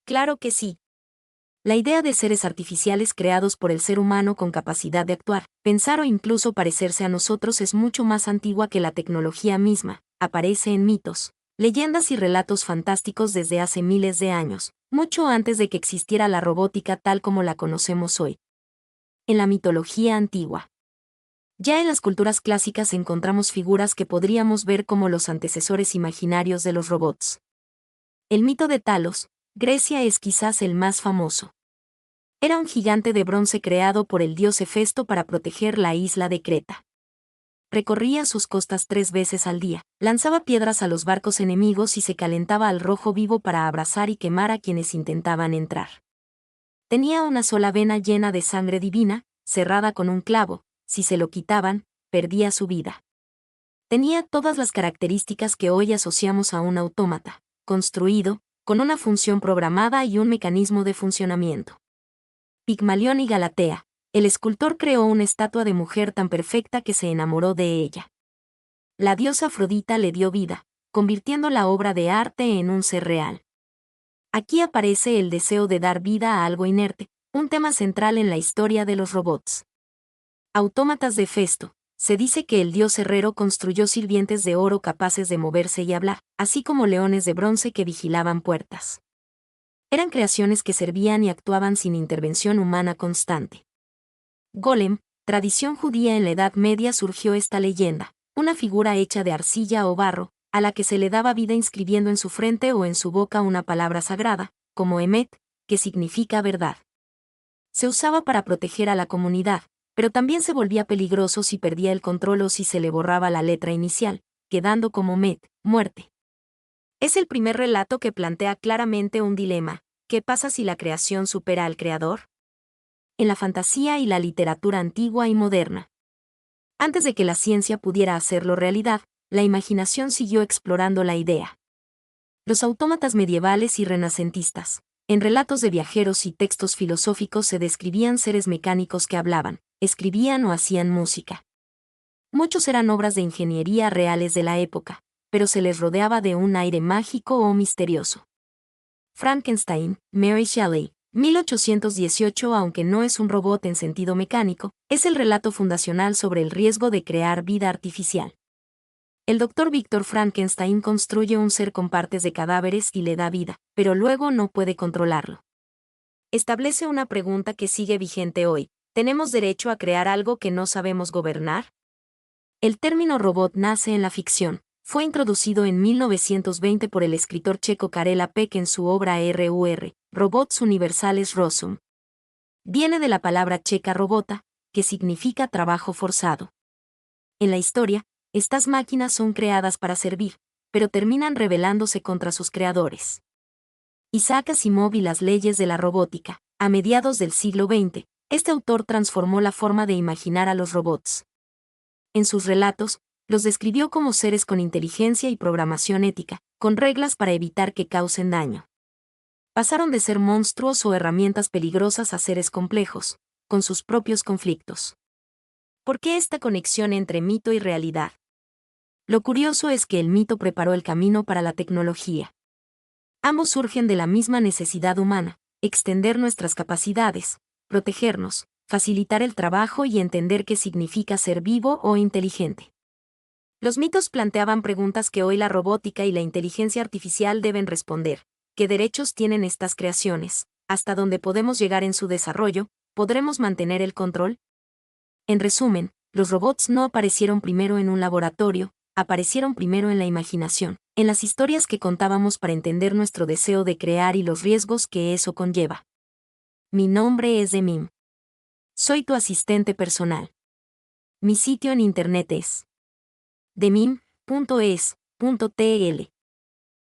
Claro que sí. La idea de seres artificiales creados por el ser humano con capacidad de actuar, pensar o incluso parecerse a nosotros es mucho más antigua que la tecnología misma. Aparece en mitos, leyendas y relatos fantásticos desde hace miles de años, mucho antes de que existiera la robótica tal como la conocemos hoy. En la mitología antigua. Ya en las culturas clásicas encontramos figuras que podríamos ver como los antecesores imaginarios de los robots. El mito de Talos, Grecia es quizás el más famoso. Era un gigante de bronce creado por el dios Hefesto para proteger la isla de Creta. Recorría sus costas 3 veces al día, lanzaba piedras a los barcos enemigos y se calentaba al rojo vivo para abrazar y quemar a quienes intentaban entrar. Tenía una sola vena llena de sangre divina, cerrada con un clavo, si se lo quitaban, perdía su vida. Tenía todas las características que hoy asociamos a un autómata, construido, con una función programada y un mecanismo de funcionamiento. Pigmalión y Galatea, el escultor creó una estatua de mujer tan perfecta que se enamoró de ella. La diosa Afrodita le dio vida, convirtiendo la obra de arte en un ser real. Aquí aparece el deseo de dar vida a algo inerte, un tema central en la historia de los robots. Autómatas de Festo. Se dice que el dios herrero construyó sirvientes de oro capaces de moverse y hablar, así como leones de bronce que vigilaban puertas. Eran creaciones que servían y actuaban sin intervención humana constante. Golem, tradición judía en la Edad Media surgió esta leyenda, una figura hecha de arcilla o barro, a la que se le daba vida inscribiendo en su frente o en su boca una palabra sagrada, como Emet, que significa verdad. Se usaba para proteger a la comunidad, pero también se volvía peligroso si perdía el control o si se le borraba la letra inicial, quedando como Met, muerte. Es el primer relato que plantea claramente un dilema: ¿qué pasa si la creación supera al creador? En la fantasía y la literatura antigua y moderna. Antes de que la ciencia pudiera hacerlo realidad, la imaginación siguió explorando la idea. Los autómatas medievales y renacentistas. En relatos de viajeros y textos filosóficos se describían seres mecánicos que hablaban, escribían o hacían música. Muchos eran obras de ingeniería reales de la época, pero se les rodeaba de un aire mágico o misterioso. Frankenstein, Mary Shelley, 1818. Aunque no es un robot en sentido mecánico, es el relato fundacional sobre el riesgo de crear vida artificial. El doctor Víctor Frankenstein construye un ser con partes de cadáveres y le da vida, pero luego no puede controlarlo. Establece una pregunta que sigue vigente hoy: ¿tenemos derecho a crear algo que no sabemos gobernar? El término robot nace en la ficción. Fue introducido en 1920 por el escritor checo Karel Apek en su obra RUR, Robots Universales Rozum. Viene de la palabra checa robota, que significa trabajo forzado. En la historia, estas máquinas son creadas para servir, pero terminan rebelándose contra sus creadores. Isaac Asimov y las leyes de la robótica. A mediados del siglo XX, este autor transformó la forma de imaginar a los robots. En sus relatos, los describió como seres con inteligencia y programación ética, con reglas para evitar que causen daño. Pasaron de ser monstruos o herramientas peligrosas a seres complejos, con sus propios conflictos. ¿Por qué esta conexión entre mito y realidad? Lo curioso es que el mito preparó el camino para la tecnología. Ambos surgen de la misma necesidad humana: extender nuestras capacidades, protegernos, facilitar el trabajo y entender qué significa ser vivo o inteligente. Los mitos planteaban preguntas que hoy la robótica y la inteligencia artificial deben responder. ¿Qué derechos tienen estas creaciones? ¿Hasta dónde podemos llegar en su desarrollo? ¿Podremos mantener el control? En resumen, los robots no aparecieron primero en un laboratorio, aparecieron primero en la imaginación, en las historias que contábamos para entender nuestro deseo de crear y los riesgos que eso conlleva. Mi nombre es Demim. Soy tu asistente personal. Mi sitio en internet es demim.es.tl.